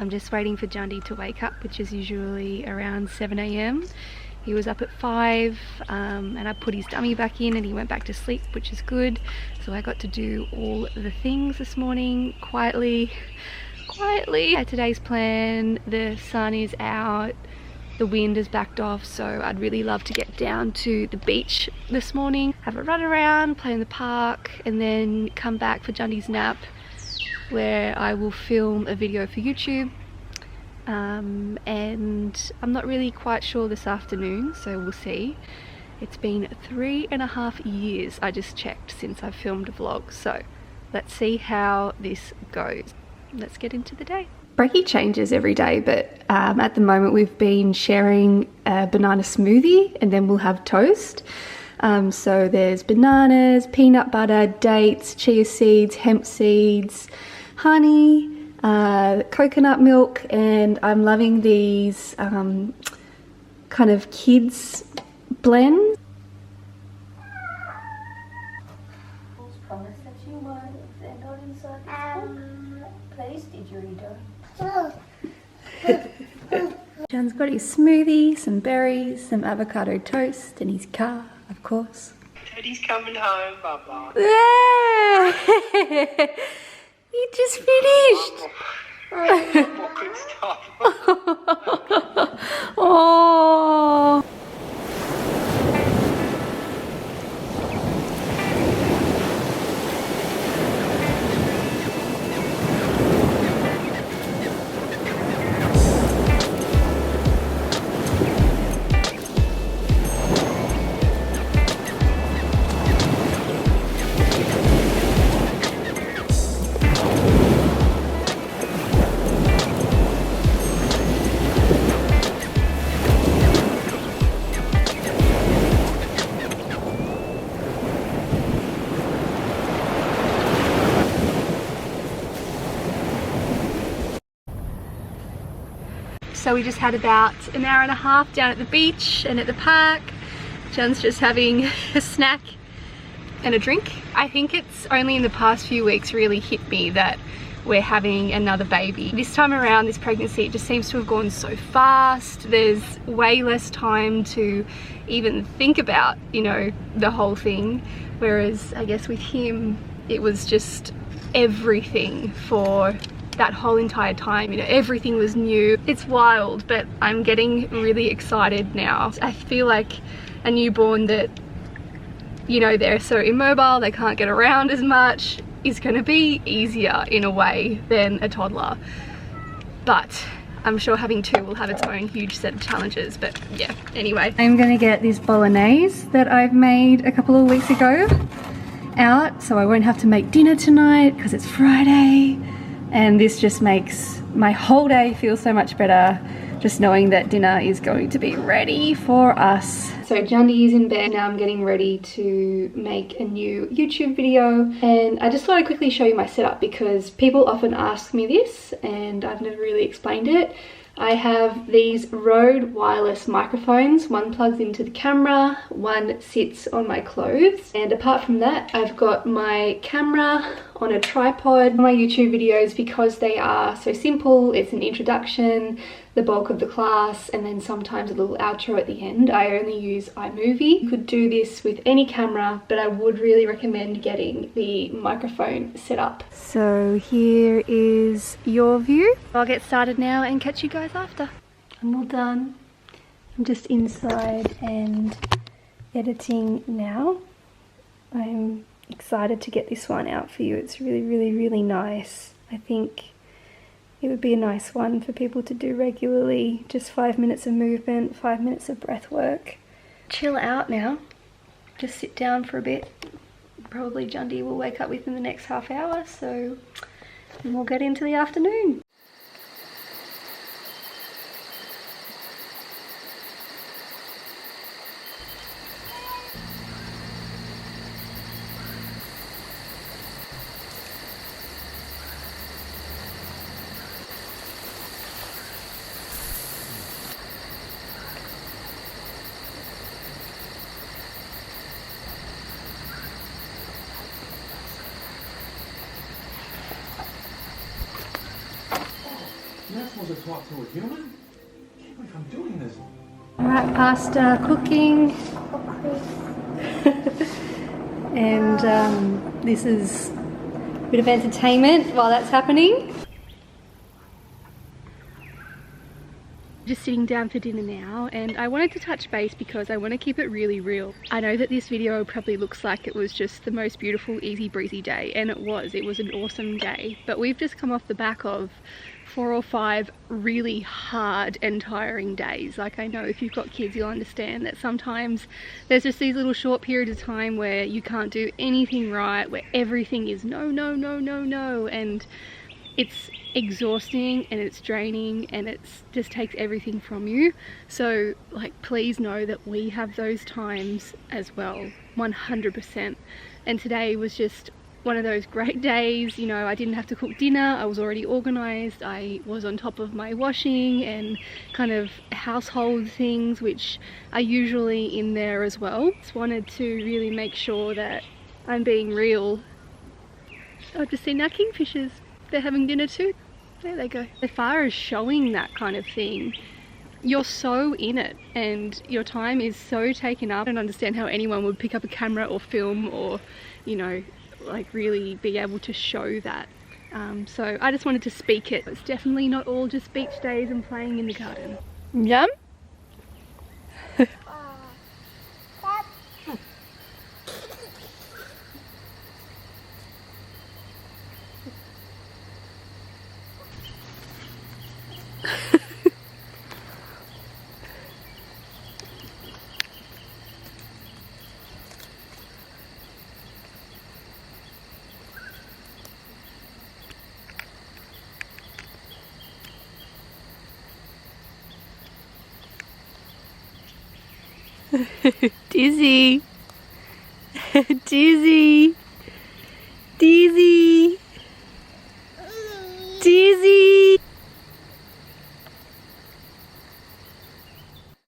I'm just waiting for Jundy to wake up, which is usually around 7 AM. He was up at 5 and I put his dummy back in and he went back to sleep, which is good. So I got to do all the things this morning quietly. At today's plan, the sun is out, the wind has backed off, so I'd really love to get down to the beach this morning, have a run around, play in the park, and then come back for Jundy's nap, where I will film a video for YouTube. And I'm not really quite sure this afternoon, so we'll see. It's been 3.5 years, I just checked, since I've filmed a vlog, so let's see how this goes. Let's get into the day. Brekkie changes every day, but at the moment we've been sharing a banana smoothie and then we'll have toast. So there's bananas, peanut butter, dates, chia seeds, hemp seeds, honey, coconut milk, and I'm loving these kind of kids blends. Promise that you won't, they're not inside this book. Please, did you read it? John's got his smoothie, some berries, some avocado toast, and his car, of course. Teddy's coming home, Baba. Yeah! You just finished! One more quick stop. Oh! So we just had about an hour and a half down at the beach and at the park. John's just having a snack and a drink. I think it's only in the past few weeks really hit me that we're having another baby. This time around, this pregnancy, it just seems to have gone so fast. There's way less time to even think about, you know, the whole thing. Whereas I guess with him, it was just everything for that whole entire time, you know, everything was new. It's wild, but I'm getting really excited now. I feel like a newborn that, you know, they're so immobile, they can't get around as much, is gonna be easier in a way than a toddler. But I'm sure having two will have its own huge set of challenges, but yeah, anyway. I'm gonna get this bolognese that I've made a couple of weeks ago out, so I won't have to make dinner tonight because it's Friday. And this just makes my whole day feel so much better, just knowing that dinner is going to be ready for us. So Jundy is in bed now. I'm getting ready to make a new YouTube video, and I just thought I'd quickly show you my setup because people often ask me this and I've never really explained it. I have these Rode wireless microphones. One plugs into the camera, one sits on my clothes, and apart from that I've got my camera on a tripod. My YouTube videos, because they are so simple, it's an introduction, the bulk of the class, and then sometimes a little outro at the end. I only use iMovie. You could do this with any camera, but I would really recommend getting the microphone set up. So here is your view. I'll get started now and catch you guys after. I'm all done. I'm just inside and editing now. I'm excited to get this one out for you. It's really nice. I think it would be a nice one for people to do regularly. Just 5 minutes of movement, 5 minutes of breath work. Chill out now. Just sit down for a bit. Probably Jundy will wake up within the next half hour, so then we'll get into the afternoon. supposed to talk to a human? I can't believe I'm doing this. Alright, pasta cooking. And this is a bit of entertainment while that's happening. Just sitting down for dinner now, and I wanted to touch base because I want to keep it really real. I know that this video probably looks like it was just the most beautiful, easy breezy day, and it was an awesome day, but we've just come off the back of 4 or 5 really hard and tiring days. Like, I know if you've got kids, you'll understand that sometimes there's just these little short periods of time where you can't do anything right, where everything is no, no, no, no, no, and it's exhausting and it's draining and it's just takes everything from you. So like, please know that we have those times as well, 100%. And today was just one of those great days. You know, I didn't have to cook dinner, I was already organized, I was on top of my washing and kind of household things which are usually in there as well. Just wanted to really make sure that I'm being real. I've just seen our kingfishers. They're having dinner too. There they go. As far as showing that kind of thing, you're so in it and your time is so taken up. I don't understand how anyone would pick up a camera or film or, you know, like really be able to show that. So I just wanted to speak it. It's definitely not all just beach days and playing in the garden. Yum? Dizzy. Dizzy. Dizzy.